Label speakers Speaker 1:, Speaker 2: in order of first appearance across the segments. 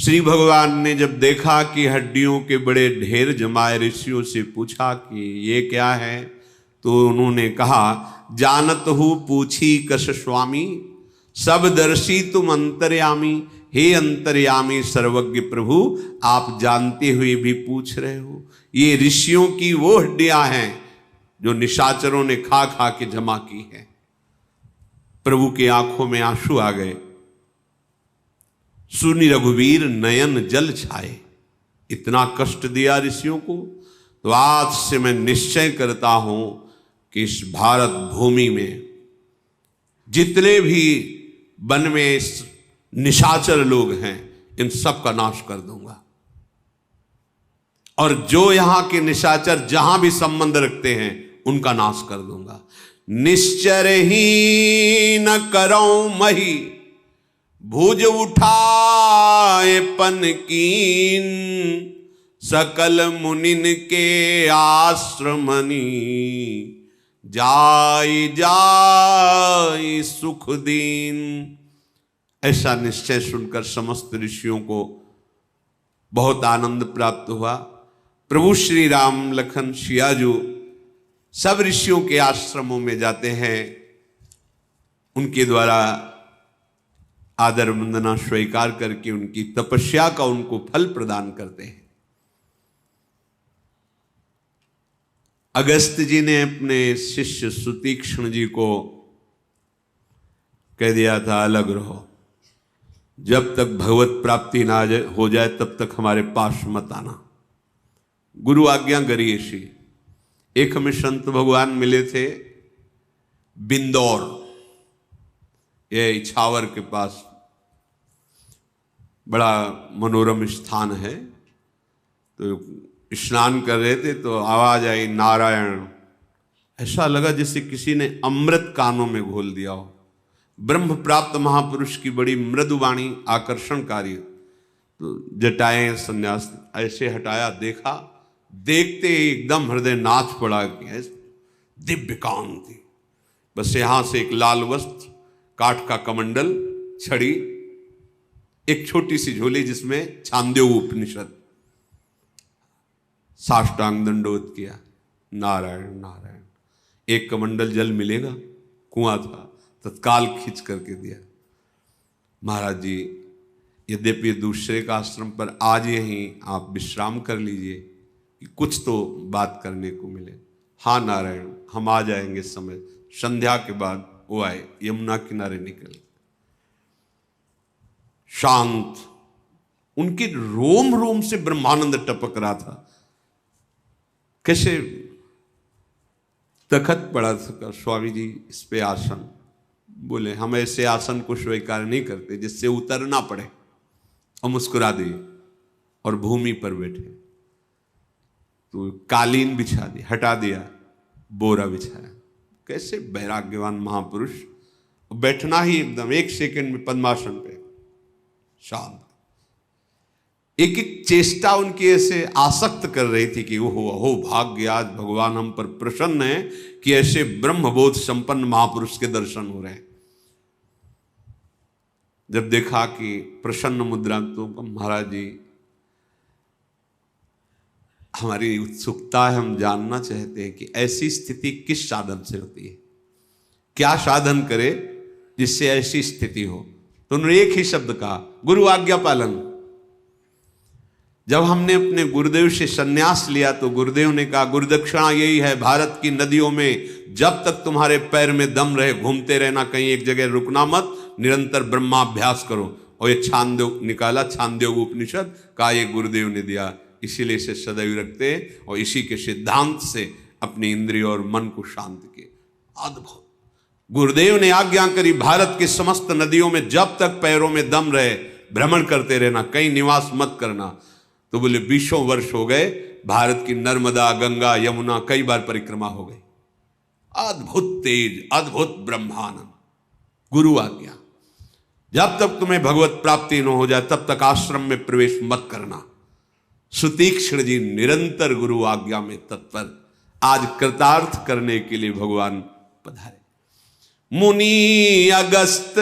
Speaker 1: श्री भगवान ने जब देखा कि हड्डियों के बड़े ढेर जमाए, ऋषियों से पूछा कि ये क्या है, तो उन्होंने कहा, जानत हूँ पूछी कस स्वामी, सब दर्शी तुम अंतर्यामी। हे अंतर्यामी सर्वज्ञ प्रभु, आप जानते हुए भी पूछ रहे हो। ये ऋषियों की वो हड्डियां हैं जो निशाचरों ने खा खा के जमा की है। प्रभु की आंखों में आंसू आ गए। सुनि रघुवीर नयन जल छाए। इतना कष्ट दिया ऋषियों को, तो आज से मैं निश्चय करता हूं कि इस भारत भूमि में जितने भी वन में निशाचर लोग हैं, इन सब का नाश कर दूंगा। और जो यहां के निशाचर जहां भी संबंध रखते हैं, उनका नाश कर दूंगा। निश्चर ही न करो मही, भुज उठाए पन कीन। सकल मुनिन के आश्रमनी, जाय जाय सुख दीन। ऐसा निश्चय सुनकर समस्त ऋषियों को बहुत आनंद प्राप्त हुआ। प्रभु श्री राम लखन सियाजू सब ऋषियों के आश्रमों में जाते हैं, उनके द्वारा आदर वंदना स्वीकार करके उनकी तपस्या का उनको फल प्रदान करते हैं। अगस्त जी ने अपने शिष्य सुतीक्ष्ण जी को कह दिया था, अलग रहो, जब तक भगवत प्राप्ति ना हो जाए तब तक हमारे पास मत आना। गुरु आज्ञा गरियेशी। एक हमें संत भगवान मिले थे बिंदौर, ये इछावर के पास, बड़ा मनोरम स्थान है। तो स्नान कर रहे थे तो आवाज आई नारायण। ऐसा लगा जैसे किसी ने अमृत कानों में घोल दिया हो। ब्रह्म प्राप्त महापुरुष की बड़ी मृदुवाणी, आकर्षणकारी। तो जटाएं संन्यास ऐसे हटाया, देखा, देखते ही एकदम हृदय नाच पड़ा कि दिव्य कांति। बस यहां से एक लाल वस्त्र, काठ का कमंडल, छड़ी, एक छोटी सी झोली जिसमें छांदोग्य उपनिषद। साष्टांग दंडोत किया, नारायण नारायण। एक कमंडल जल मिलेगा, कुआं था, तत्काल खींच करके दिया। महाराज जी, यद्यपि दूसरे का आश्रम पर आज यहीं आप विश्राम कर लीजिए कि कुछ तो बात करने को मिले। हाँ नारायण, हम आ जाएंगे समय। संध्या के बाद वो आए, यमुना किनारे निकल, शांत, उनके रोम रोम से ब्रह्मानंद टपक रहा था। कैसे तखत पड़ा था, स्वामी जी इस पे आसन। बोले, हम ऐसे आसन को स्वीकार नहीं करते जिससे उतरना पड़े। और मुस्कुरा दिए और भूमि पर बैठे। तो कालीन बिछा दी, हटा दिया, बोरा बिछाया। कैसे वैराग्यवान महापुरुष, बैठना ही एकदम 1 सेकंड में पद्मासन पे, शांत। एक एक चेष्टा उनकी ऐसे आसक्त कर रही थी कि ओहो भाग्य, आज भगवान हम पर प्रसन्न है कि ऐसे ब्रह्मबोध संपन्न महापुरुष के दर्शन हो रहे हैं। जब देखा कि प्रसन्न मुद्रा, तो महाराज जी, हमारी उत्सुकता है, हम जानना चाहते हैं कि ऐसी स्थिति किस साधन से होती है, क्या साधन करे जिससे ऐसी स्थिति हो। तो उन्होंने एक ही शब्द कहा, गुरु आज्ञा पालन। जब हमने अपने गुरुदेव से संन्यास लिया तो गुरुदेव ने कहा, गुरुदक्षिणा यही है, भारत की नदियों में जब तक तुम्हारे पैर में दम रहे घूमते रहना, कहीं एक जगह रुकना मत, निरंतर ब्रह्माभ्यास करो। और ये छांदोग्य निकाला, छांदोग्य उपनिषद का ये गुरुदेव ने दिया, इसीलिए इसे सदैव रखते हैं और इसी के सिद्धांत से अपनी इंद्रिय और मन को शांत किए। अद्भुत। गुरुदेव ने आज्ञा करी, भारत की समस्त नदियों में जब तक पैरों में दम रहे भ्रमण करते रहना, कहीं निवास मत करना। तो बोले 20 वर्ष हो गए, भारत की नर्मदा, गंगा, यमुना कई बार परिक्रमा हो गई। अद्भुत तेज, अद्भुत ब्रह्मानंद। गुरु आज्ञा। जब तक तुम्हें भगवत प्राप्ति न हो जाए तब तक आश्रम में प्रवेश मत करना। सुतीक्ष्ण जी निरंतर गुरु आज्ञा में तत्पर, आज कृतार्थ करने के लिए भगवान पधारे। मुनि अगस्त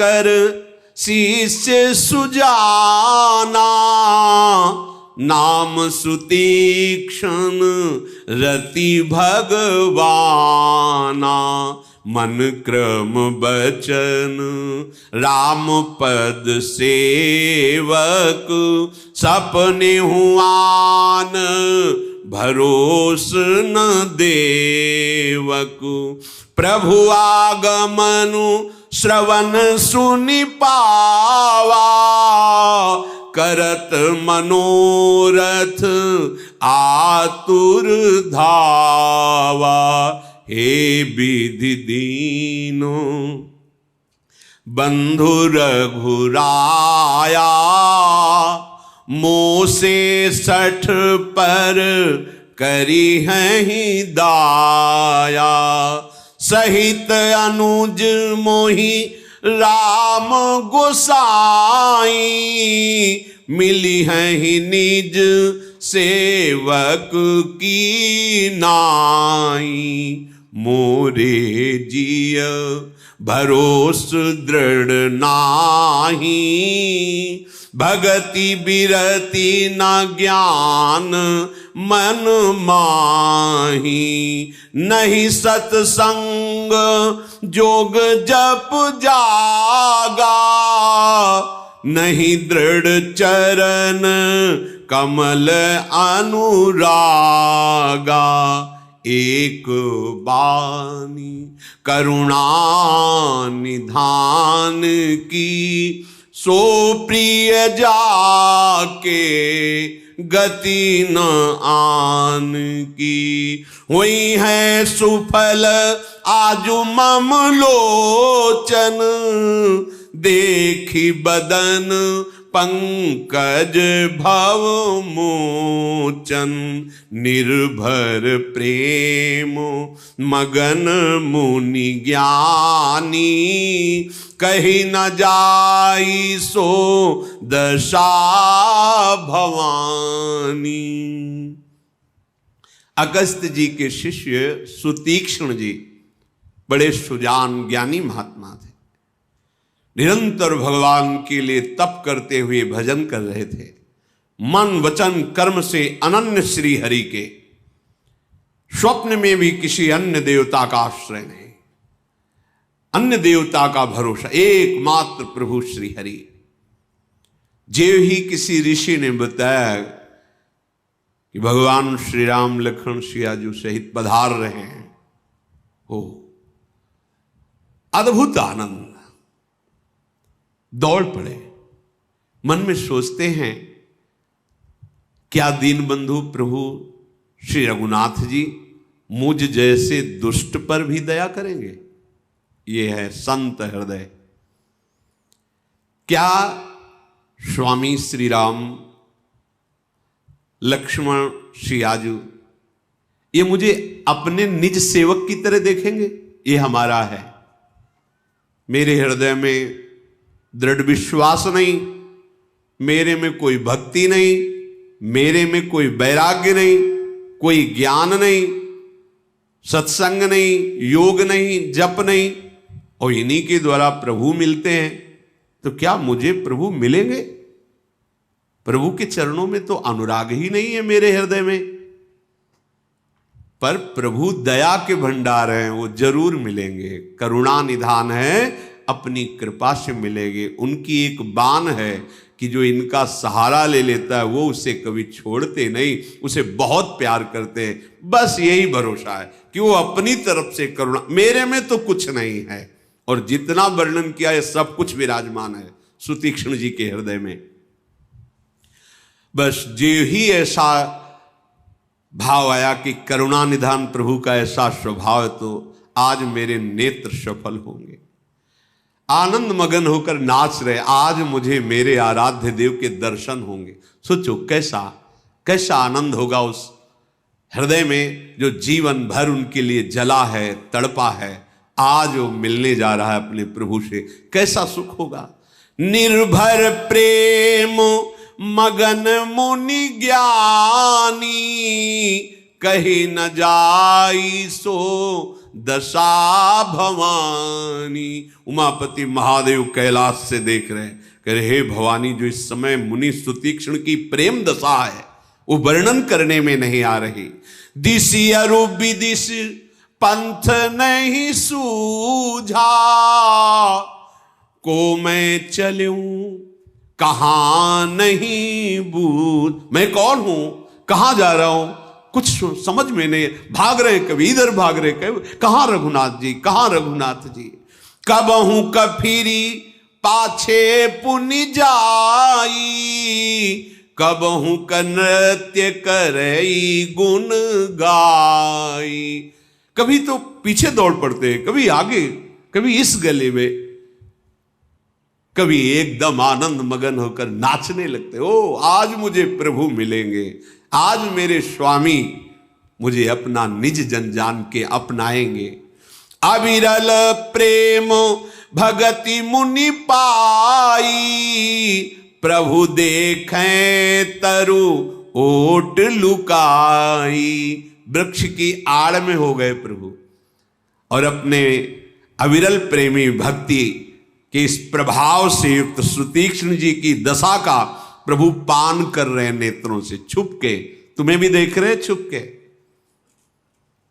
Speaker 1: कर शिष्य सुजाना, नाम सुतीक्षण रति भगवाना, मन क्रम बचन राम पद सेवक, सपने हुआन भरोस न देवक, प्रभु आगमनु श्रवण सुनि पावा, करत मनोरथ आतुर धावा, हे विधि दीनो बंधु रघुराया, मोसे 60 पर करी है ही दाया, सहित अनुज मोहि राम गोसाई, मिली है ही निज सेवक की नाई, मोरे जिय भरोस दृढ़ नाही, भगति बिरति न ज्ञान मन माही, नहीं सत्संग जोग जप जागा, नहीं दृढ़ चरण कमल अनुरागा, एक बानी करुणा निधान की, सो प्रिय जाके गति न आन की, हुई है सुफल आजु मम लोचन, देखी बदन पंकज भव मोचन, निर्भर प्रेम मगन मुनि ज्ञानी, कहीं न जाई सो दशा भवानी। अगस्त जी के शिष्य सुतीक्ष्ण जी बड़े सुजान ज्ञानी महात्मा थे, निरंतर भगवान के लिए तप करते हुए भजन कर रहे थे, मन वचन कर्म से अनन्य श्री हरि के, स्वप्न में भी किसी अन्य देवता का आश्रय नहीं, अन्य देवता का भरोसा, एकमात्र प्रभु श्री हरि। जेव ही किसी ऋषि ने बताया कि भगवान श्री राम लक्ष्मण सियाजू सहित पधार रहे हैं, हो अद्भुत आनंद, दौड़ पड़े, मन में सोचते हैं क्या दीनबंधु प्रभु श्री रघुनाथ जी मुझ जैसे दुष्ट पर भी दया करेंगे? ये है संत हृदय। क्या स्वामी श्री राम लक्ष्मण सियाजू ये मुझे अपने निज सेवक की तरह देखेंगे? ये हमारा है। मेरे हृदय में दृढ़ विश्वास नहीं, मेरे में कोई भक्ति नहीं, मेरे में कोई वैराग्य नहीं, कोई ज्ञान नहीं, सत्संग नहीं, योग नहीं, जप नहीं, और इन्हीं के द्वारा प्रभु मिलते हैं, तो क्या मुझे प्रभु मिलेंगे? प्रभु के चरणों में तो अनुराग ही नहीं है मेरे हृदय में। पर प्रभु दया के भंडार हैं, वो जरूर मिलेंगे। करुणा निधान है, अपनी कृपा से मिलेंगे। उनकी एक बान है कि जो इनका सहारा ले लेता है वो उसे कभी छोड़ते नहीं, उसे बहुत प्यार करते हैं। बस यही भरोसा है कि वो अपनी तरफ से करुणा, मेरे में तो कुछ नहीं है, और जितना वर्णन किया है सब कुछ विराजमान है सुतीक्ष्ण जी के हृदय में। बस जो ही ऐसा भाव आया कि करुणा निधान प्रभु का ऐसा स्वभाव है, तो आज मेरे नेत्र सफल होंगे। आनंद मगन होकर नाच रहे, आज मुझे मेरे आराध्य देव के दर्शन होंगे। सोचो कैसा कैसा आनंद होगा उस हृदय में जो जीवन भर उनके लिए जला है, तड़पा है, आज वो मिलने जा रहा है अपने प्रभु से। कैसा सुख होगा। निर्भर प्रेम मगन मुनि ज्ञानी, कहीं न जाई सो दशा भवानी। उमापति महादेव कैलाश से देख रहे हैं, कह रहे हे भवानी, जो इस समय मुनि सुतीक्ष्ण की प्रेम दशा है वो वर्णन करने में नहीं आ रही। दिशि अरु विदिश पंथ नहीं सूझा, को मैं चलूं कहां नहीं बूझ। मैं कौन हूं, कहां जा रहा हूं, कुछ समझ में नहीं। भाग रहे, कभी इधर भाग रहे, कहां रघुनाथ जी, कहां रघुनाथ जी। कब हूं कफिरी पाछे पुनि जाई, कब हूं क नृत्य करई गुण गाई। कभी तो पीछे दौड़ पड़ते हैं, कभी आगे, कभी इस गले में, कभी एकदम आनंद मगन होकर नाचने लगते। ओ आज मुझे प्रभु मिलेंगे, आज मेरे स्वामी मुझे अपना निज जन जान के अपनाएंगे। अविरल प्रेम भगति मुनि पाई, प्रभु देखें तरु ओट लुकाई। वृक्ष की आड़ में हो गए प्रभु और अपने अविरल प्रेमी भक्ति के इस प्रभाव से युक्त सुतीक्ष्ण जी की दशा का प्रभु पान कर रहे हैं नेत्रों से छुप के। तुम्हें भी देख रहे छुप के।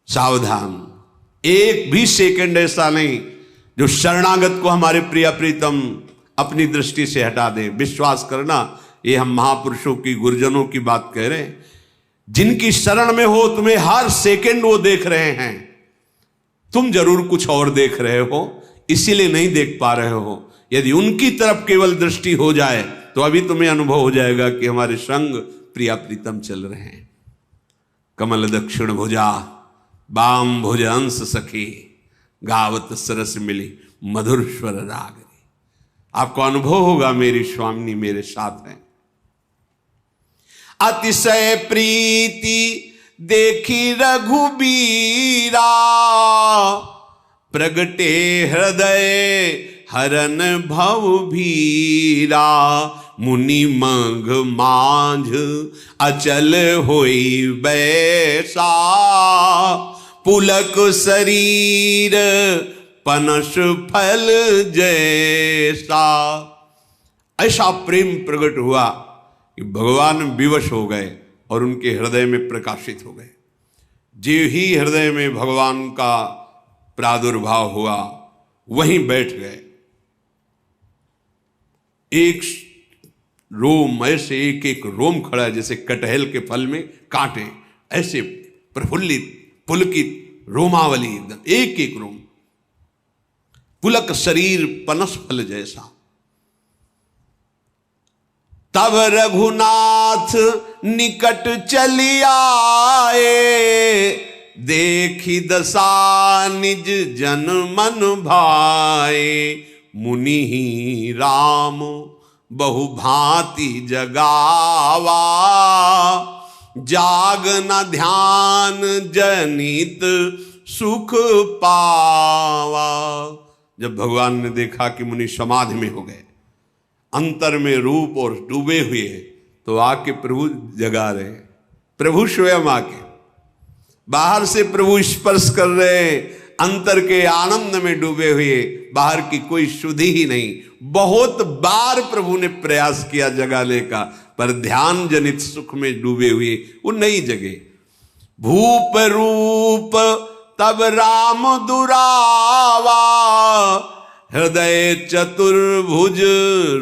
Speaker 1: सावधान, एक भी सेकंड ऐसा नहीं जो शरणागत को हमारे प्रिय प्रीतम अपनी दृष्टि से हटा दे। विश्वास करना, ये हम महापुरुषों की, गुरुजनों की बात कह रहे हैं। जिनकी शरण में हो तुम्हें हर सेकंड वो देख रहे हैं। तुम जरूर कुछ और देख रहे हो, इसीलिए नहीं देख पा रहे हो। यदि उनकी तरफ केवल दृष्टि हो जाए तो अभी तुम्हें अनुभव हो जाएगा कि हमारे संग प्रिया प्रीतम चल रहे हैं। कमल दक्षिण भुजा बाम भुज अंश सखी, गावत सरस मिली मधुर स्वर रागरी। आपको अनुभव होगा मेरी स्वामिनी मेरे साथ हैं। अतिशय प्रीति देखी रघुबीरा, प्रगटे हृदय हरन भव भीरा। मुनि मंग मांझ अचल होई बैसा, पुलक शरीर पनस फल जैसा। ऐसा प्रेम प्रकट हुआ कि भगवान विवश हो गए और उनके हृदय में प्रकाशित हो गए। जो ही हृदय में भगवान का प्रादुर्भाव हुआ वहीं बैठ गए। एक रोम, ऐसे एक एक रोम खड़ा है जैसे कटहल के फल में कांटे, ऐसे प्रफुल्लित पुलकित रोमावली, एकदम एक एक रोम। पुलक शरीर पनस फल जैसा। तब रघुनाथ निकट चली आए, देखी दशा निज जन मन भाए। मुनि ही राम बहु भांति जगावा, जाग न ध्यान जनित सुख पावा। जब भगवान ने देखा कि मुनि समाधि में हो गए, अंतर में रूप और डूबे हुए, तो आके प्रभु जगा रहे। प्रभु स्वयं आके बाहर से प्रभु स्पर्श कर रहे, अंतर के आनंद में डूबे हुए, बाहर की कोई शुद्धि ही नहीं। बहुत बार प्रभु ने प्रयास किया जगाने का, पर ध्यान जनित सुख में डूबे हुए वो नहीं जगे। भूप रूप तब राम दुरावा, हृदय चतुर्भुज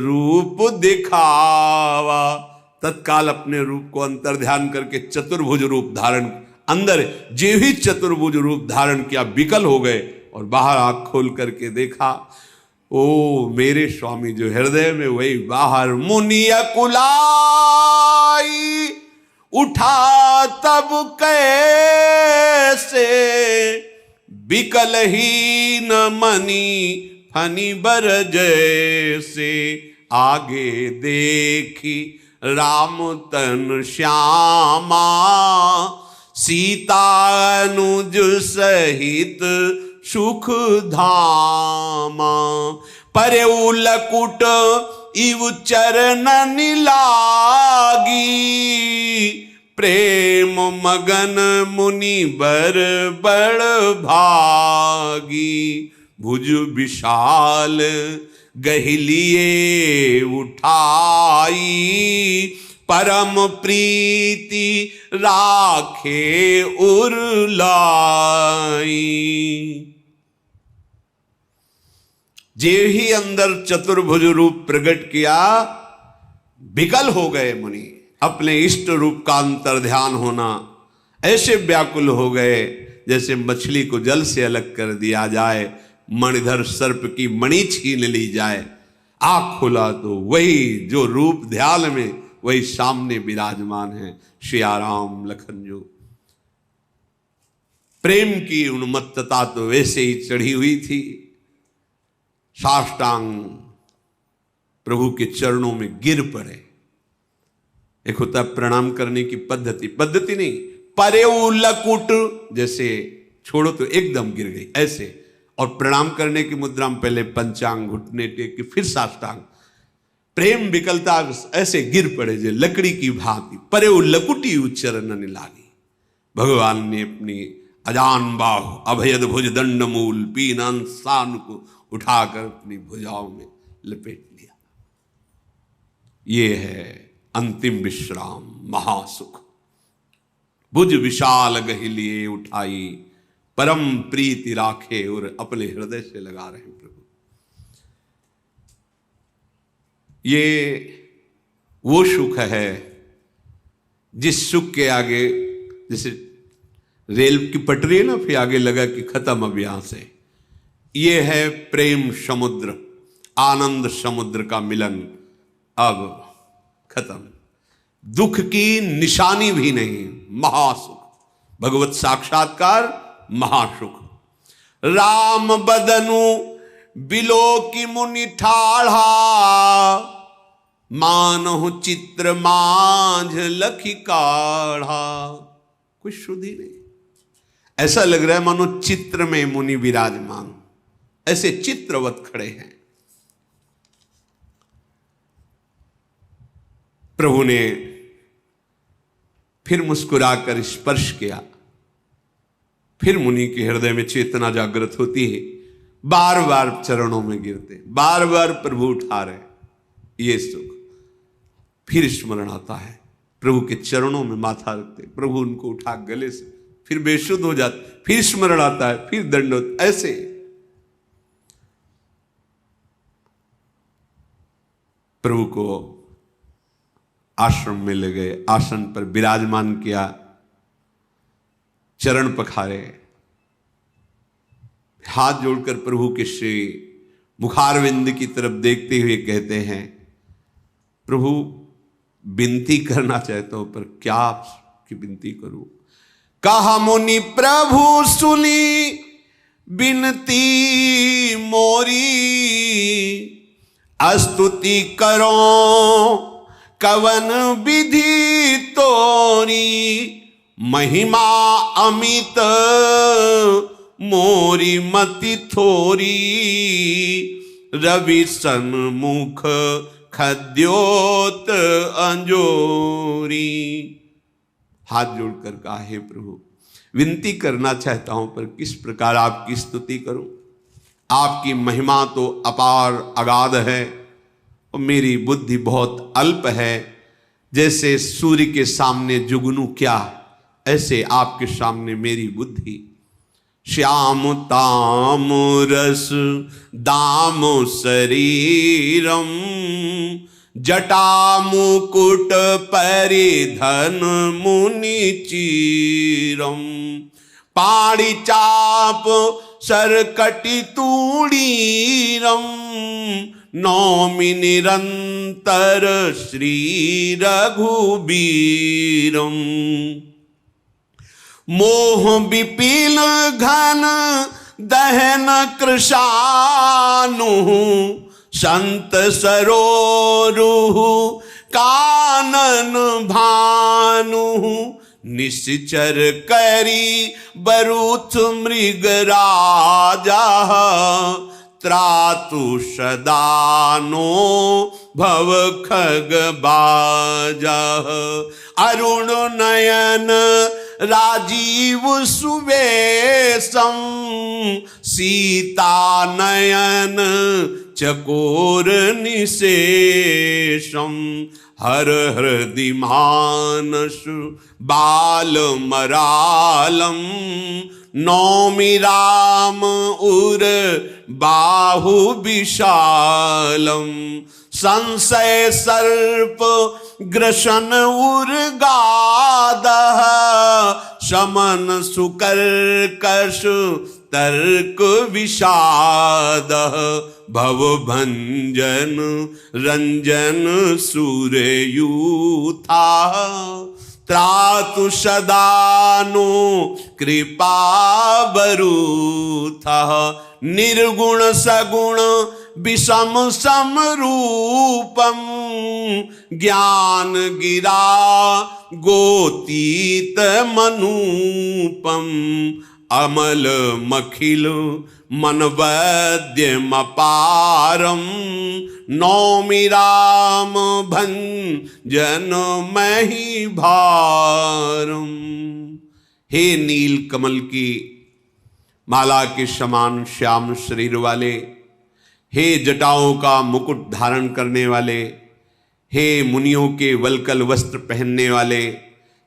Speaker 1: रूप दिखावा। तत्काल अपने रूप को अंतर ध्यान करके चतुर्भुज रूप धारण, अंदर जे ही चतुर्भुज रूप धारण किया, विकल हो गए और बाहर आंख खोल करके देखा, ओ मेरे स्वामी जो हृदय में वही बाहर। मुनि अकुलाई उठा तब कैसे, विकल ही न मनी फनी बर जैसे। आगे देखी राम तन श्यामा, सीता अनुज सहित सुख धामा। परे लकुट इव चरण लागी, प्रेम मगन मुनि बर बड़ भागी, भुज विशाल गहिलिए उठाई, परम प्रीति राखे उरलाई। जे ही अंदर चतुर्भुज रूप प्रकट किया, विकल हो गए मुनि। अपने इष्ट रूप का अंतर ध्यान होना, ऐसे व्याकुल हो गए जैसे मछली को जल से अलग कर दिया जाए, मणिधर सर्प की मणि छीन ली जाए। आँख खोला तो वही जो रूप ध्यान में वही सामने विराजमान है, श्री राम लखन जो। प्रेम की उन्मत्तता तो वैसे ही चढ़ी हुई थी। साष्टांग प्रभु के चरणों में गिर पड़े। एक होता है प्रणाम करने की पद्धति, पद्धति नहीं, परेऊ लकुट, जैसे छोड़ो तो एकदम गिर गई ऐसे। और प्रणाम करने की मुद्रा में पहले पंचांग, घुटने टेक के फिर साष्टांग। प्रेम विकलता ऐसे गिर पड़े जे लकड़ी की भांति, परेऊ लकुटी उच्चरण लागी। भगवान ने अपनी अजान बाहु अभयद भुज दंड मूल पीनन सान को उठाकर अपनी भुजाओं में लपेट लिया। ये है अंतिम विश्राम, महासुख। भुज विशाल गहिलिए उठाई, परम प्रीति राखे, और अपने हृदय से लगा रहे हैं प्रभु। ये वो सुख है जिस सुख के आगे, जैसे रेल की पटरी है ना, फिर आगे लगा कि खत्म अब यहां से। ये है प्रेम समुद्र, आनंद समुद्र का मिलन, अब खत्म। दुख की निशानी भी नहीं, महासुख, भगवत साक्षात्कार, महासुख। राम बदनु बिलो की मुनि ठाढ़ा, मानहु चित्र मांझ लखी काढ़ा। कुछ शुद्धि नहीं, ऐसा लग रहा है मानो चित्र में मुनि विराजमान, ऐसे चित्रवत खड़े हैं। प्रभु ने फिर मुस्कुराकर स्पर्श किया, फिर मुनि के हृदय में चेतना जागृत होती है। बार बार चरणों में गिरते, बार बार प्रभु उठा रहे, ये सुख। फिर स्मरण आता है, प्रभु के चरणों में माथा रखते, प्रभु उनको उठा गले से, फिर बेशुद्ध हो जाते, फिर स्मरण आता है, फिर दंडवत, ऐसे। प्रभु को आश्रम में ले गए, आसन पर विराजमान किया, चरण पखारे, हाथ जोड़कर प्रभु के श्री मुखारविंद की तरफ देखते हुए कहते हैं, प्रभु विनती करना चाहता हूं, पर क्या आपकी विनती करूं। कहा मुनि प्रभु सुनी विनती मोरी, स्तुति करो कवन विधि तोरी, महिमा अमित मोरी मति थोरी, रवि सन्मुख खद्योत अंजोरी। हाथ जोड़कर कहा, हे प्रभु विनती करना चाहता हूं, पर किस प्रकार आपकी स्तुति करूं। आपकी महिमा तो अपार अगाध है और मेरी बुद्धि बहुत अल्प है। जैसे सूर्य के सामने जुगनू क्या, ऐसे आपके सामने मेरी बुद्धि। श्याम ताम रस दाम शरीरम, जटा मुकुट परिधन मुनि चीरम, पाणी चाप सरकटी तूणीरम, नौमि निरंतर श्री रघुबीरम। मोह विपिल घन दहन कृशानु, संत सरोरुहु कानन भानु, निश्चर करी बरूथ मृग राजा, त्रातु सदानो भव खग बाजा। अरुण नयन राजीव सुवेशम सीता नयन चकोर निशेषम हर हृदि मानस बाल मरालम नौमि राम उर बाहु विशालम संशय सर्प ग्रसन उर्गाद शमन सुकर्कश तर्क विषाद भव भंजन रंजन सूर्यूथा त्रातु सदानो कृपा बरूथा निर्गुण सगुण विषम समरूपम ज्ञान गिरा गोतीत मनूपम अमल मखिल मन वैद्यमपारम नौमि राम भंजन मही भारम। हे नील कमल की माला के समान श्याम शरीर वाले, हे जटाओं का मुकुट धारण करने वाले, हे मुनियों के वल्कल वस्त्र पहनने वाले,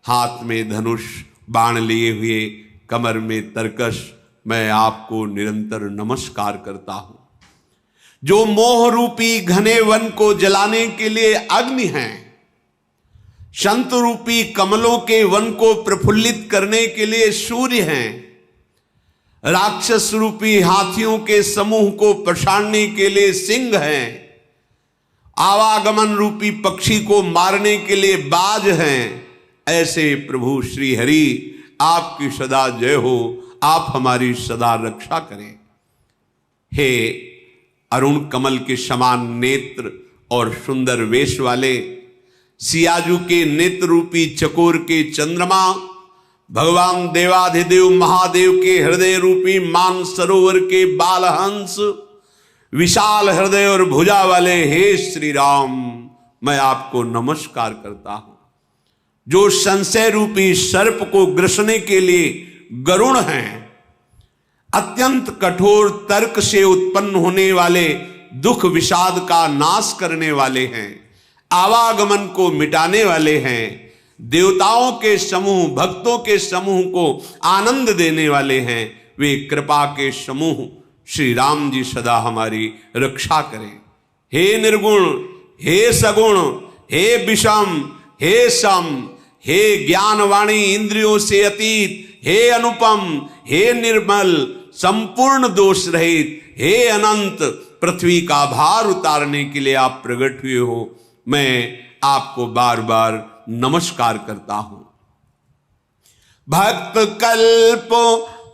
Speaker 1: हाथ में धनुष बाण लिए हुए, कमर में तरकश, मैं आपको निरंतर नमस्कार करता हूं। जो मोह रूपी घने वन को जलाने के लिए अग्नि हैं, संत रूपी कमलों के वन को प्रफुल्लित करने के लिए सूर्य हैं, राक्षस रूपी हाथियों के समूह को पछाड़ने के लिए सिंह हैं, आवागमन रूपी पक्षी को मारने के लिए बाज हैं, ऐसे प्रभु श्री हरि आपकी सदा जय हो, आप हमारी सदा रक्षा करें। हे अरुण कमल के समान नेत्र और सुंदर वेश वाले, सियाजू के नेत्र रूपी चकोर के चंद्रमा, भगवान देवाधिदेव महादेव के हृदय रूपी मान सरोवर के बालहंस, विशाल हृदय और भुजा वाले हे श्री राम, मैं आपको नमस्कार करता हूं। जो संशय रूपी सर्प को ग्रसने के लिए गरुण हैं, अत्यंत कठोर तर्क से उत्पन्न होने वाले दुख विषाद का नाश करने वाले हैं, आवागमन को मिटाने वाले हैं, देवताओं के समूह भक्तों के समूह को आनंद देने वाले हैं, वे कृपा के समूह श्री राम जी सदा हमारी रक्षा करें। हे निर्गुण, हे सगुण, हे विषम, हे सम, हे ज्ञानवाणी इंद्रियों से अतीत, हे अनुपम, हे निर्मल, संपूर्ण दोष रहित, हे अनंत, पृथ्वी का भार उतारने के लिए आप प्रकट हुए हो, मैं आपको बार बार नमस्कार करता हूं। भक्त कल्प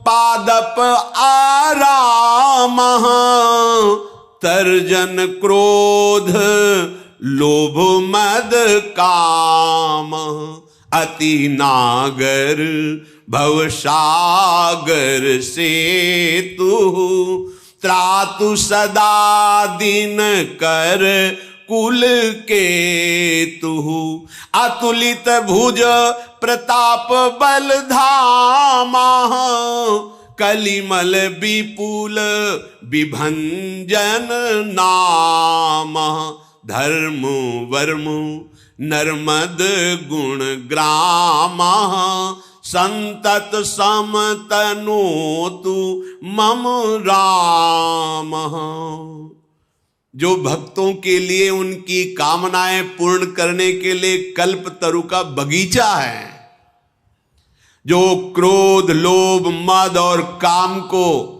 Speaker 1: पादप आराम तर्जन क्रोध लोभ मद काम अति नागर भवसागर से तू त्रातु सदा दिन कर कुल के तू अतुलित भुज प्रताप बल धामा कलिमल विपुल विभंजन नाम धर्म वर्म नर्मद गुण ग्राम संतत समतनो तु मम राम। जो भक्तों के लिए उनकी कामनाएं पूर्ण करने के लिए कल्प तरु का बगीचा है, जो क्रोध लोभ मद और काम को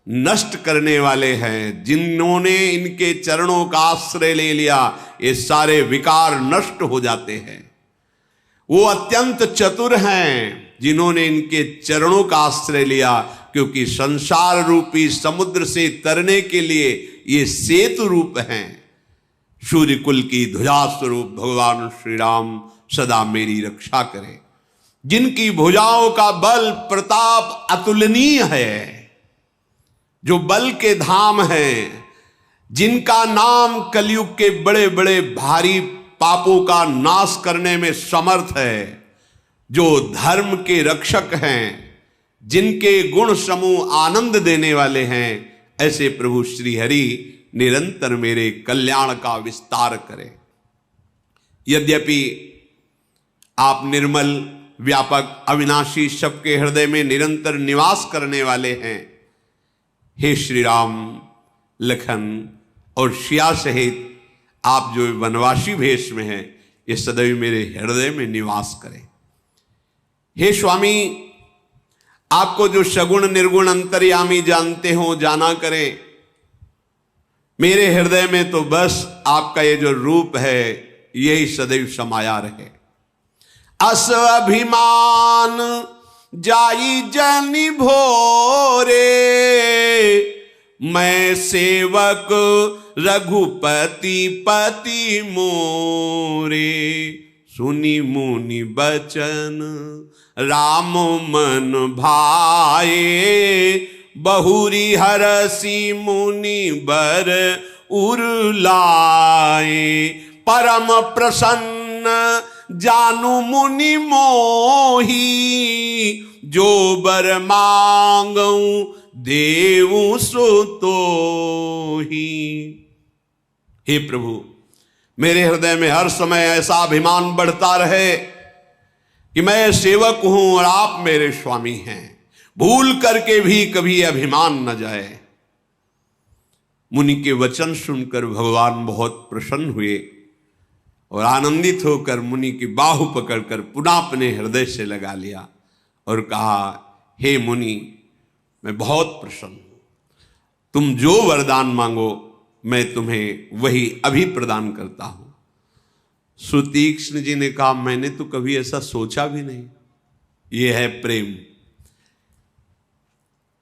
Speaker 1: नष्ट करने वाले हैं, जिन्होंने इनके चरणों का आश्रय ले लिया, ये सारे विकार नष्ट हो जाते हैं। वो अत्यंत चतुर हैं जिन्होंने इनके चरणों का आश्रय लिया, क्योंकि संसार रूपी समुद्र से तरने के लिए ये सेतु रूप हैं। सूर्य कुल की ध्वजा स्वरूप भगवान श्री राम सदा मेरी रक्षा करें। जिनकी भुजाओं का बल प्रताप अतुलनीय है, जो बल के धाम हैं, जिनका नाम कलयुग के बड़े बड़े भारी पापों का नाश करने में समर्थ है, जो धर्म के रक्षक हैं, जिनके गुण समूह आनंद देने वाले हैं, ऐसे प्रभु श्री हरि निरंतर मेरे कल्याण का विस्तार करें। यद्यपि आप निर्मल, व्यापक, अविनाशी, सबके हृदय में निरंतर निवास करने वाले हैं, हे श्री राम, लखन और सिया सहित आप जो वनवासी भेष में हैं, ये सदैव मेरे हृदय में निवास करें। हे स्वामी, आपको जो सगुण निर्गुण अंतर्यामी जानते हो, जाना करें। मेरे हृदय में तो बस आपका ये जो रूप है, यही सदैव समाया रहे। अस अभिमान जाई जनि भोरे, मैं सेवक रघुपति पति मोरे। सुनी मुनि बचन राम मन भाए, बहुरी हरसी मुनि बर उरलाए। परम प्रसन्न जानु मुनि मोही, जो बर मांगऊं देवु सो तोही। हे प्रभु, मेरे हृदय में हर समय ऐसा अभिमान बढ़ता रहे कि मैं सेवक हूं और आप मेरे स्वामी हैं, भूल करके भी कभी अभिमान न जाए। मुनि के वचन सुनकर भगवान बहुत प्रसन्न हुए और आनंदित होकर मुनि की बाहु पकड़कर पुनः अपने हृदय से लगा लिया और कहा, हे मुनि, मैं बहुत प्रसन्न हूं, तुम जो वरदान मांगो मैं तुम्हें वही अभी प्रदान करता हूं। सुतीक्ष्ण जी ने कहा, मैंने तो कभी ऐसा सोचा भी नहीं। यह है प्रेम।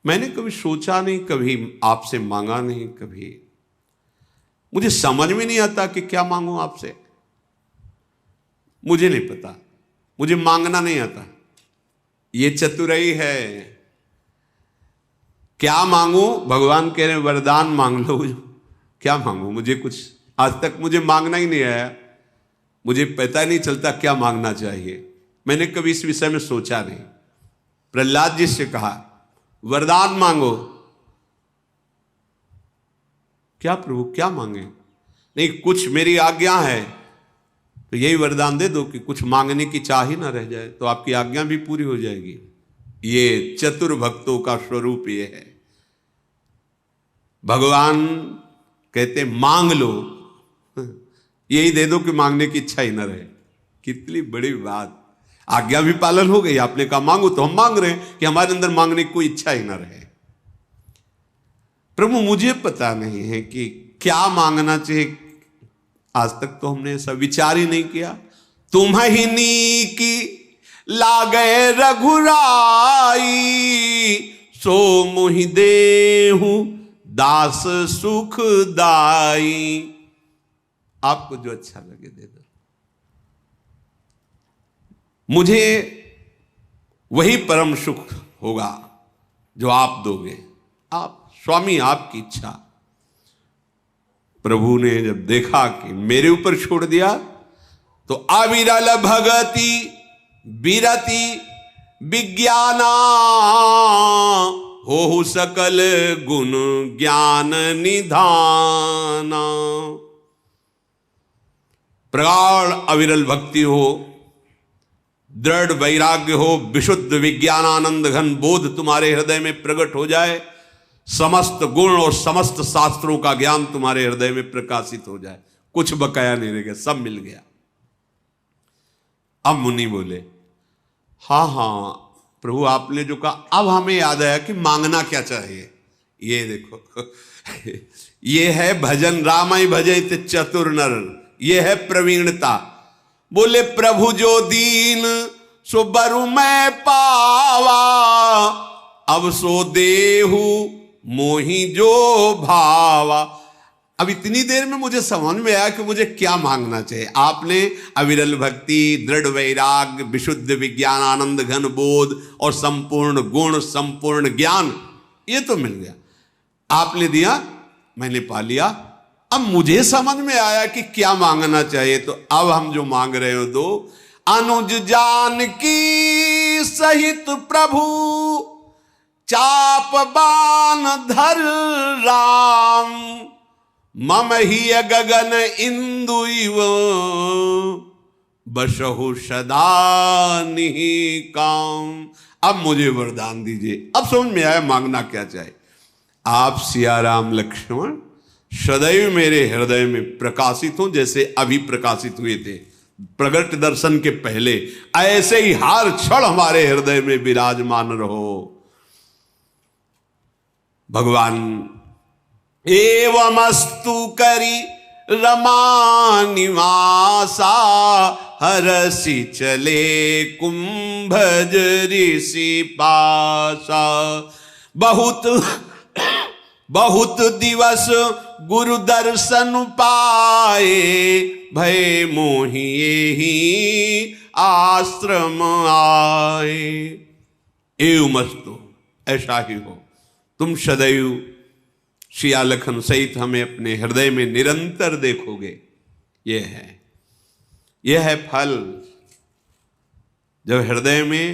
Speaker 1: मैंने कभी सोचा नहीं, कभी आपसे मांगा नहीं, कभी मुझे समझ में नहीं आता कि क्या मांगूं आपसे। मुझे नहीं पता, मुझे मांगना नहीं आता। ये चतुराई है। क्या मांगू? भगवान कह रहे हैं वरदान मांग लो। क्या मांगू? मुझे कुछ आज तक मुझे मांगना ही नहीं आया। मुझे पता नहीं चलता क्या मांगना चाहिए। मैंने कभी इस विषय में सोचा नहीं। प्रहलाद जी से कहा वरदान मांगो। क्या प्रभु क्या मांगे? नहीं, कुछ मेरी आज्ञा है तो यही वरदान दे दो कि कुछ मांगने की चाह ही ना रह जाए, तो आपकी आज्ञा भी पूरी हो जाएगी। ये चतुर भक्तों का स्वरूप ये है। भगवान कहते मांग लो, यही दे दो कि मांगने की इच्छा ही ना रहे। कितनी बड़ी बात। आज्ञा भी पालन हो गई। आपने कहा मांगो तो हम मांग रहे हैं कि हमारे अंदर मांगने की कोई इच्छा ही ना रहे। प्रभु मुझे पता नहीं है कि क्या मांगना चाहिए। आज तक तो हमने ऐसा विचार ही नहीं किया। तुम ही नीकी लागे रघुराई, सो मुहि देहु दास सुखदाई। आपको जो अच्छा लगे दे दो। मुझे वही परम सुख होगा जो आप दोगे। आप स्वामी, आपकी इच्छा। प्रभु ने जब देखा कि मेरे ऊपर छोड़ दिया तो अविरल भगति बिरति विज्ञाना, हो सकल गुण ज्ञान निधाना। प्रगाढ़ अविरल भक्ति हो, दृढ़ वैराग्य हो, विशुद्ध विज्ञानानंद घन बोध तुम्हारे हृदय में प्रकट हो जाए, समस्त गुण और समस्त शास्त्रों का ज्ञान तुम्हारे हृदय में प्रकाशित हो जाए, कुछ बकाया नहीं रह गया, सब मिल गया। अब मुनि बोले हाँ हाँ प्रभु आपने जो कहा, अब हमें याद आया कि मांगना क्या चाहिए। ये देखो ये है भजन। रामाय भजत चतुर नर, ये है प्रवीणता। बोले प्रभु जो दीन सो बरु मैं पावा, अब सो देहु मोहि जो भावा। अब इतनी देर में मुझे समझ में आया कि मुझे क्या मांगना चाहिए। आपने अविरल भक्ति, दृढ़ वैराग्य, विशुद्ध विज्ञान, आनंद घन बोध और संपूर्ण गुण, संपूर्ण ज्ञान, ये तो मिल गया। आपने दिया, मैंने पा लिया। अब मुझे समझ में आया कि क्या मांगना चाहिए। तो अब हम जो मांग रहे हो दो। अनुज जानकी सहित प्रभु चाप बाण धर राम, मम ही गगन इंदु इव बसहु सदा निहि काम। अब मुझे वरदान दीजिए। अब समझ में आया मांगना क्या चाहे। आप सिया राम लक्ष्मण सदैव मेरे हृदय में प्रकाशित हो, जैसे अभी प्रकाशित हुए थे प्रगट दर्शन के पहले, ऐसे ही हर क्षण हमारे हृदय में विराजमान रहो भगवान। एवमस्तु करी रमा निवासा, हरसि चले कुंभज ऋषि पासा। बहुत दिवस गुरु दर्शन पाए, भय मोहिए ही आश्रम आए। एवमस्तु, ऐसा ही हो। तुम सदैव सिया लखन सहित हमें अपने हृदय में निरंतर देखोगे। यह है फल। जब हृदय में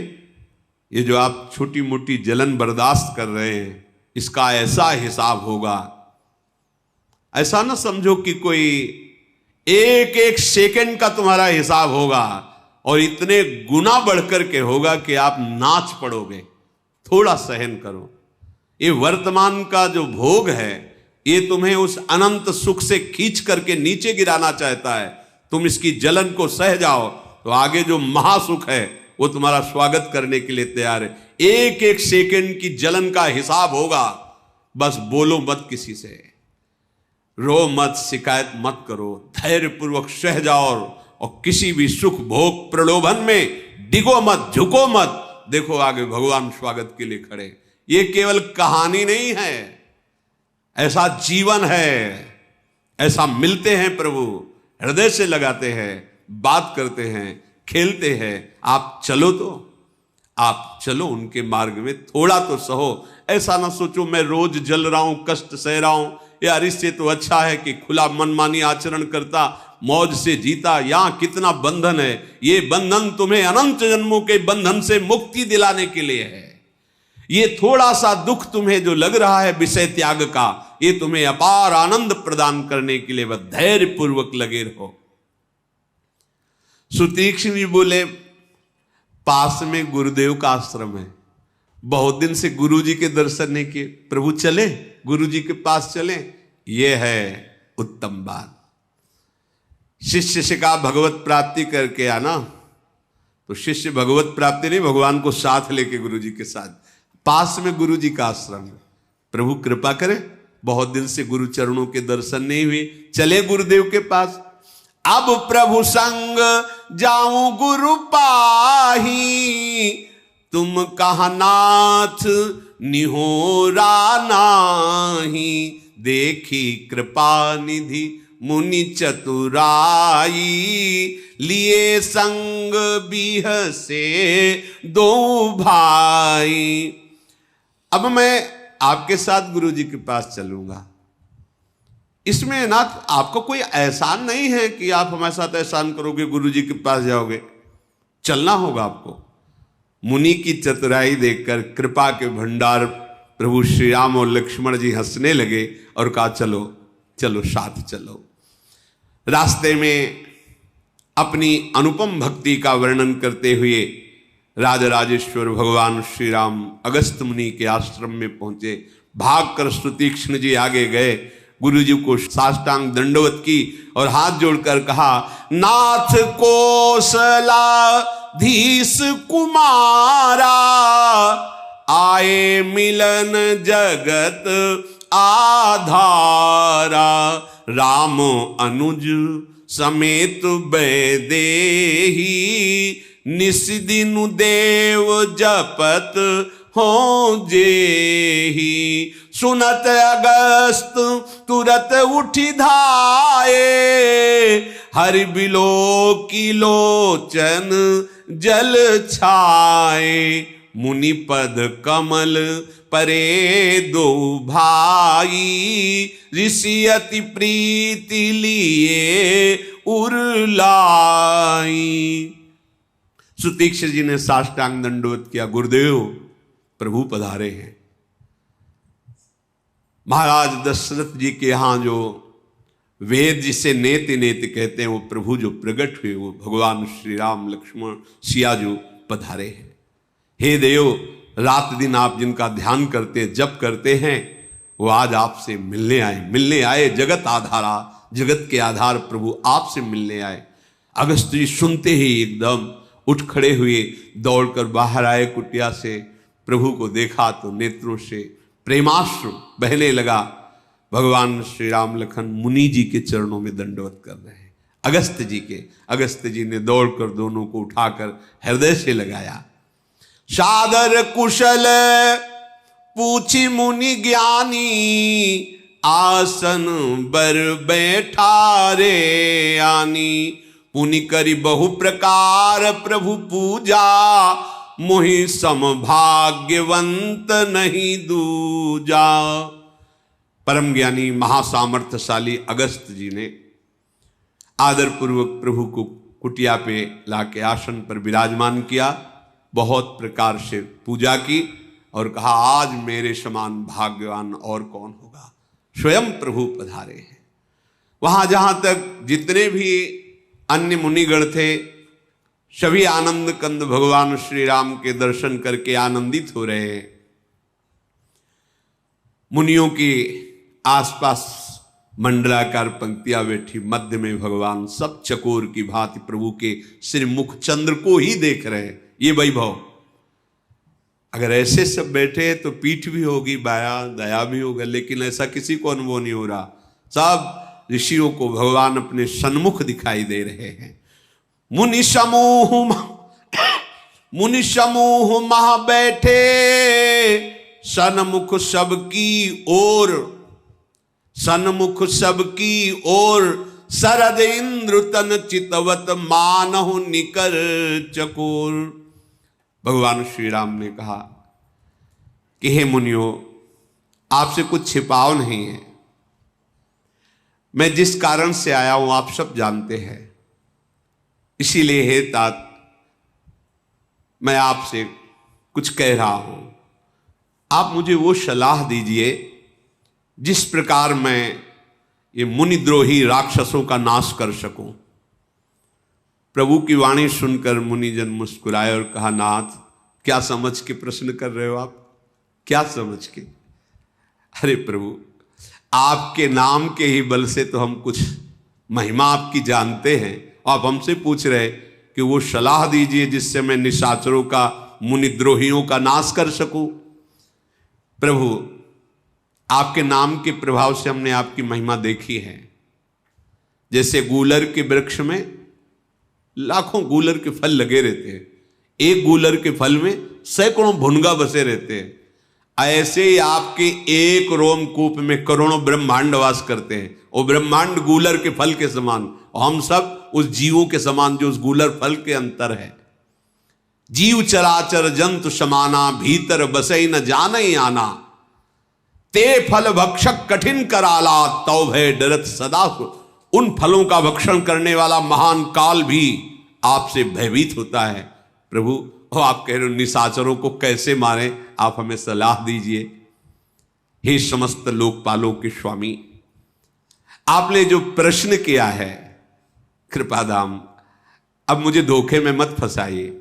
Speaker 1: ये जो आप छोटी मोटी जलन बर्दाश्त कर रहे हैं, इसका ऐसा हिसाब होगा। ऐसा ना समझो कि कोई एक एक सेकंड का तुम्हारा हिसाब होगा, और इतने गुना बढ़कर के होगा कि आप नाच पड़ोगे। थोड़ा सहन करो। ये वर्तमान का जो भोग है, ये तुम्हें उस अनंत सुख से खींच करके नीचे गिराना चाहता है। तुम इसकी जलन को सह जाओ तो आगे जो महासुख है वो तुम्हारा स्वागत करने के लिए तैयार है। एक एक सेकंड की जलन का हिसाब होगा। बस बोलो मत किसी से, रो मत, शिकायत मत करो, धैर्य पूर्वक सह जाओ, और किसी भी सुख भोग प्रलोभन में डिगो मत, झुको मत। देखो आगे भगवान स्वागत के लिए खड़े। ये केवल कहानी नहीं है, ऐसा जीवन है। ऐसा मिलते हैं प्रभु, हृदय से लगाते हैं, बात करते हैं, खेलते हैं। आप चलो उनके मार्ग में, थोड़ा तो सहो। ऐसा ना सोचो मैं रोज जल रहा हूं, कष्ट सह रहा हूं, यार इससे तो अच्छा है कि खुला मनमानी आचरण करता, मौज से जीता। यहां कितना बंधन है। ये बंधन तुम्हें अनंत जन्मों के बंधन से मुक्ति दिलाने के लिए है। ये थोड़ा सा दुख तुम्हें जो लग रहा है विषय त्याग का, ये तुम्हें अपार आनंद प्रदान करने के लिए बस धैर्य पूर्वक लगे रहो। सुतीक्ष्ण जी बोले, पास में गुरुदेव का आश्रम है, बहुत दिन से गुरु जी के दर्शन नहीं किए, प्रभु चले गुरु जी के पास चले। ये है उत्तम बात। शिष्य से कहा भगवत प्राप्ति करके आना, तो शिष्य भगवत प्राप्ति नहीं, भगवान को साथ लेके गुरु जी के साथ। पास में गुरु जी का आश्रम है, प्रभु कृपा करे, बहुत दिन से गुरु चरणों के दर्शन नहीं हुए, चले गुरुदेव के पास। अब प्रभु संग जाऊं गुरु पाही, तुम कहा नाथ निहोरा नाही। देखी कृपा निधि मुनि चतुराई, लिए संग बीह से दो भाई। अब मैं आपके साथ गुरु जी के पास चलूंगा। इसमें ना आपको कोई एहसान नहीं है कि आप हमारे साथ एहसान करोगे, गुरु जी के पास जाओगे। चलना होगा आपको। मुनि की चतुराई देखकर, कृपा के भंडार, प्रभु श्री राम और लक्ष्मण जी हंसने लगे और कहा चलो चलो साथ चलो। रास्ते में अपनी अनुपम भक्ति का वर्णन करते हुए राजराजेश्वर भगवान श्री राम अगस्त मुनि के आश्रम में पहुंचे। भागकर सुतीक्ष्ण जी आगे गए, गुरु जी को साष्टांग दंडवत की और हाथ जोड़कर कहा, नाथ कोसलाधीश कुमारा, आए मिलन जगत आधारा। राम अनुज समेत बैदेही, निस दिनु देव जपत हो जेही। सुनत अगस्त तुरत उठी धाये, हरि बिलो की लोचन जल छाए। मुनि पद कमल परे दो भाई, ऋषि अति प्रीति लिए उरलाई। सुतीक्ष जी ने साष्टांग दंडवत किया, गुरुदेव प्रभु पधारे हैं। महाराज दशरथ जी के यहां जो वेद जिसे नेति नेति कहते हैं, वो प्रभु जो प्रकट हुए वो भगवान श्री राम लक्ष्मण सिया जो पधारे हैं। हे देव, रात दिन आप जिनका ध्यान करते जप करते हैं, वो आज आपसे मिलने आए। जगत आधारा, जगत के आधार प्रभु आपसे मिलने आए। अगस्त जी सुनते ही एकदम उठ खड़े हुए, दौड़कर बाहर आए कुटिया से। प्रभु को देखा तो नेत्रों से प्रेमाश्रु बहने लगा। भगवान श्री राम लखन मुनि जी के चरणों में दंडवत कर रहे हैं, अगस्त जी ने दौड़कर दोनों को उठाकर हृदय से लगाया। सादर कुशल पूछी मुनि ज्ञानी, आसन बर बैठा रे आनी। पुनि करी बहु प्रकार प्रभु पूजा, मोहि सम भाग्यवंत नहीं दूजा। परम ज्ञानी महासामर्थ्यशाली अगस्त जी ने आदर पूर्वक प्रभु को कुटिया पे लाके आसन पर विराजमान किया, बहुत प्रकार से पूजा की और कहा, आज मेरे समान भाग्यवान और कौन होगा। स्वयं प्रभु पधारे हैं। वहां जहां तक जितने भी अन्य मुनिगण थे, सभी आनंद कंद भगवान श्री राम के दर्शन करके आनंदित हो रहे हैं। मुनियों की आसपास मंडलाकार पंक्तियां बैठी, मध्य में भगवान सब चकोर की भांति प्रभु के श्रीमुख चंद्र को ही देख रहे हैं। ये वैभव, अगर ऐसे सब बैठे तो पीठ भी होगी, बाया दया भी होगा, लेकिन ऐसा किसी को अनुभव नहीं हो रहा। सब ऋषियों को भगवान अपने सन्मुख दिखाई दे रहे हैं। मुनि समूह महा बैठे, सन्मुख सबकी ओर, शरद इंद्र तन चितवत मानहु निकर चकोर। भगवान श्री राम ने कहा कि हे मुनियों, आपसे कुछ छिपाव नहीं है। मैं जिस कारण से आया हूं आप सब जानते हैं, इसीलिए हे तात मैं आपसे कुछ कह रहा हूं। आप मुझे वो सलाह दीजिए जिस प्रकार मैं ये मुनिद्रोही राक्षसों का नाश कर सकूं। प्रभु की वाणी सुनकर मुनिजन मुस्कुराए और कहा, नाथ क्या समझ के प्रश्न कर रहे हो आप, क्या समझ के? अरे प्रभु, आपके नाम के ही बल से तो हम कुछ महिमा आपकी जानते हैं, आप हमसे पूछ रहे कि वो सलाह दीजिए जिससे मैं निशाचरों का, मुनिद्रोहियों का नाश कर सकूं। प्रभु, आपके नाम के प्रभाव से हमने आपकी महिमा देखी है। जैसे गूलर के वृक्ष में लाखों गूलर के फल लगे रहते हैं, एक गूलर के फल में सैकड़ों भुनगा बसे रहते हैं, ऐसे ही आपके एक रोमकूप में करोड़ों ब्रह्मांड वास करते हैं। वो ब्रह्मांड गूलर के फल के समान, और हम सब उस जीवों के समान जो उस गूलर फल के अंतर है। जीव चराचर जंतु समाना, भीतर बसई न जाने आना। ते फल भक्षक कठिन कराला, तौ भय डरत सदा। उन फलों का भक्षण करने वाला महान काल भी आपसे भयभीत होता है। प्रभु, आप कह रहे हो निशाचरों को कैसे मारें, आप हमें सलाह दीजिए। हे समस्त लोकपालों के स्वामी, आपने जो प्रश्न किया है, कृपाधाम, अब मुझे धोखे में मत फंसाइए।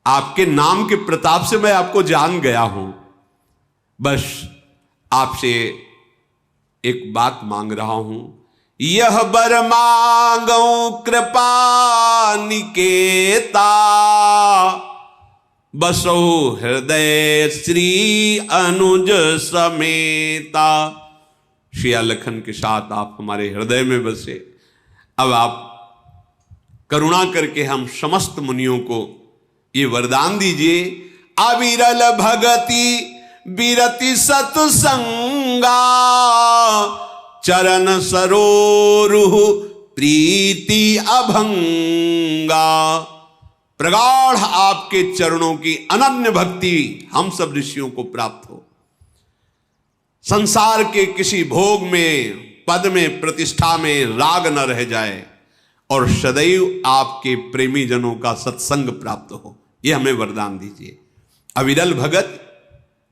Speaker 1: आपके नाम के प्रताप से मैं आपको जान गया हूं। बस आपसे एक बात मांग रहा हूं, यह बर मांगो कृपा निकेता, बसो हृदय श्री अनुज समेता। श्री लखन के साथ आप हमारे हृदय में बसे। अब आप करुणा करके हम समस्त मुनियों को ये वरदान दीजिए, अविरल भगति विरति सत्संगा, चरण सरोरुह प्रीति अभंगा। प्रगाढ़ आपके चरणों की अनन्य भक्ति हम सब ऋषियों को प्राप्त हो। संसार के किसी भोग में, पद में, प्रतिष्ठा में राग न रह जाए, और सदैव आपके प्रेमी जनों का सत्संग प्राप्त हो, ये हमें वरदान दीजिए। अविरल भगत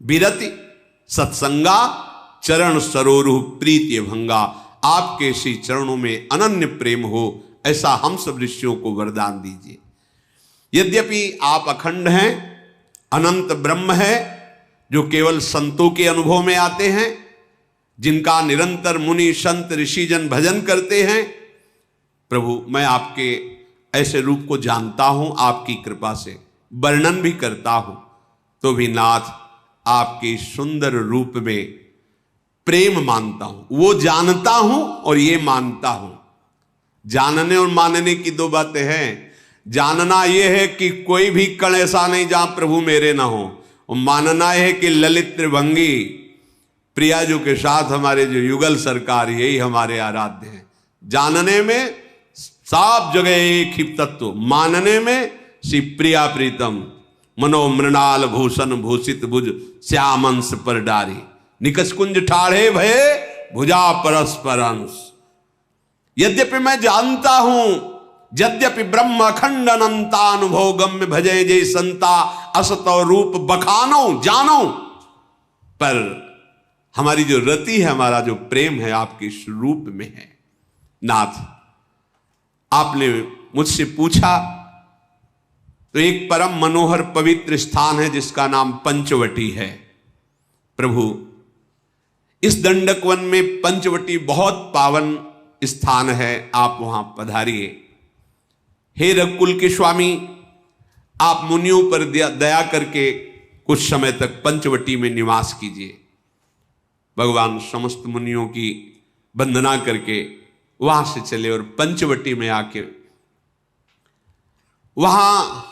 Speaker 1: विरति सत्संगा चरण सरोरु प्रीति भंगा, आपके श्री चरणों में अनन्य प्रेम हो, ऐसा हम सब ऋषियों को वरदान दीजिए। यद्यपि आप अखंड हैं, अनंत ब्रह्म है, जो केवल संतों के अनुभव में आते हैं, जिनका निरंतर मुनि संत ऋषिजन भजन करते हैं, प्रभु मैं आपके ऐसे रूप को जानता हूं, आपकी कृपा से वर्णन भी करता हूं, तो भी नाथ आपके सुंदर रूप में प्रेम मानता हूं। वो जानता हूं और ये मानता हूं। जानने और मानने की दो बातें हैं। जानना यह है कि कोई भी कण ऐसा नहीं जहां प्रभु मेरे ना हो, और मानना यह है कि ललित त्रिभंगी प्रियाजू के साथ हमारे जो युगल सरकार, यही हमारे आराध्य हैं। जानने में साफ जगह एक ही तत्व, मानने में श्री प्रिया प्रीतम मनो मृणाल भूषण भूषित भुज श्यामंश पर डारी, निकस कुंज ठाढ़े भये भुजा परस्पर अंश। यद्यपि मैं जानता हूं, यद्यपि ब्रह्म अखंड अनंतानुभव गम्य भजय जय संता असत रूप बखानो जानो, पर हमारी जो रति है, हमारा जो प्रेम है, आपके स्वरूप में है। नाथ आपने मुझसे पूछा तो एक परम मनोहर पवित्र स्थान है जिसका नाम पंचवटी है। प्रभु इस दंडक वन में पंचवटी बहुत पावन स्थान है, आप वहां पधारिए। हे रघुकुल के स्वामी, आप मुनियों पर दया करके कुछ समय तक पंचवटी में निवास कीजिए। भगवान समस्त मुनियों की वंदना करके वहां से चले और पंचवटी में आके वहां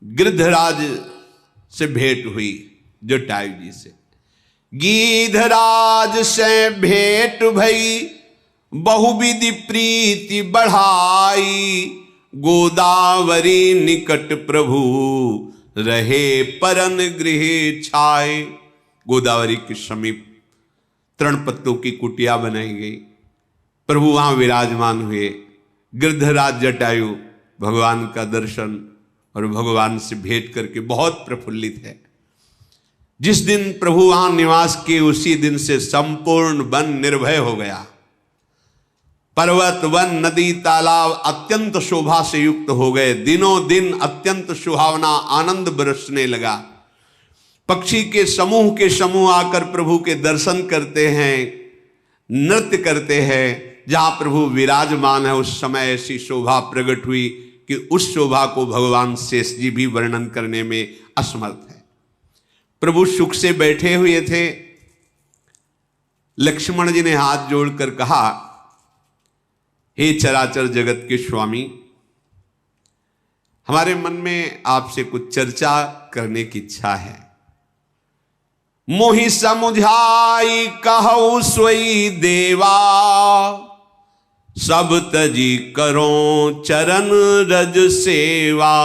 Speaker 1: गिरधराज से भेंट हुई, जटायु जी से। गिरधराज से भेंट भई बहुविधि प्रीति बढ़ाई, गोदावरी निकट प्रभु रहे परन गृह छाए। गोदावरी के समीप तृण पत्तों की कुटिया बनाई गई, प्रभु वहां विराजमान हुए। गिरधराज जटायु भगवान का दर्शन और भगवान से भेंट करके बहुत प्रफुल्लित है। जिस दिन प्रभु वहां निवास किए, उसी दिन से संपूर्ण वन निर्भय हो गया। पर्वत वन नदी तालाब अत्यंत शोभा से युक्त हो गए। दिनों दिन अत्यंत सुहावना आनंद बरसने लगा। पक्षी के समूह आकर प्रभु के दर्शन करते हैं, नृत्य करते हैं। जहां प्रभु विराजमान है उस समय ऐसी शोभा प्रकट हुई कि उस शोभा को भगवान शेष जी भी वर्णन करने में असमर्थ है। प्रभु सुख से बैठे हुए थे। लक्ष्मण जी ने हाथ जोड़कर कहा, हे चराचर जगत के स्वामी, हमारे मन में आपसे कुछ चर्चा करने की इच्छा है। मोहि समुझाई कहु सोई देवा, सब तजी करो चरण रज सेवा।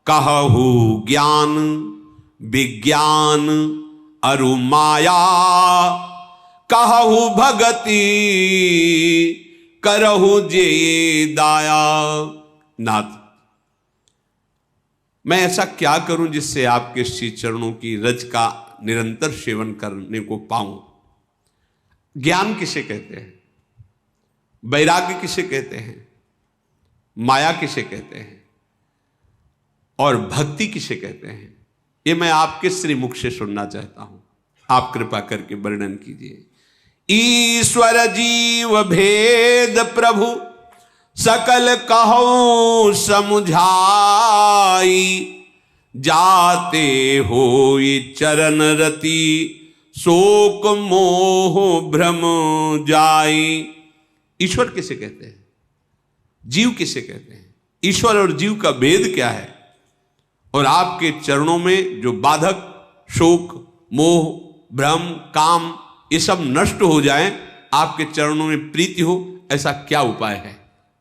Speaker 1: कहु ज्ञान विज्ञान अरु माया, कहु भगति करहु जे दाया। नाथ, मैं ऐसा क्या करूं जिससे आपके श्री चरणों की रज का निरंतर सेवन करने को पाऊं। ज्ञान किसे कहते हैं, वैराग्य किसे कहते हैं, माया किसे कहते हैं और भक्ति किसे कहते हैं, ये मैं आपके श्रीमुख से सुनना चाहता हूं। आप कृपा करके वर्णन कीजिए। ईश्वर जीव भेद प्रभु सकल कहो समुझाई, जाते होई चरण रति शोक मोह भ्रम जाई। ईश्वर किसे कहते हैं, जीव किसे कहते हैं, ईश्वर और जीव का भेद क्या है, और आपके चरणों में जो बाधक शोक मोह भ्रम काम ये सब नष्ट हो जाएं, आपके चरणों में प्रीति हो, ऐसा क्या उपाय है।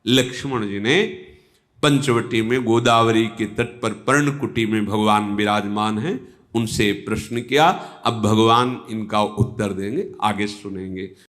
Speaker 1: लक्ष्मण जी ने पंचवटी में गोदावरी के तट पर पर्णकुटी में भगवान विराजमान हैं, उनसे प्रश्न किया। अब भगवान इनका उत्तर देंगे, आगे सुनेंगे।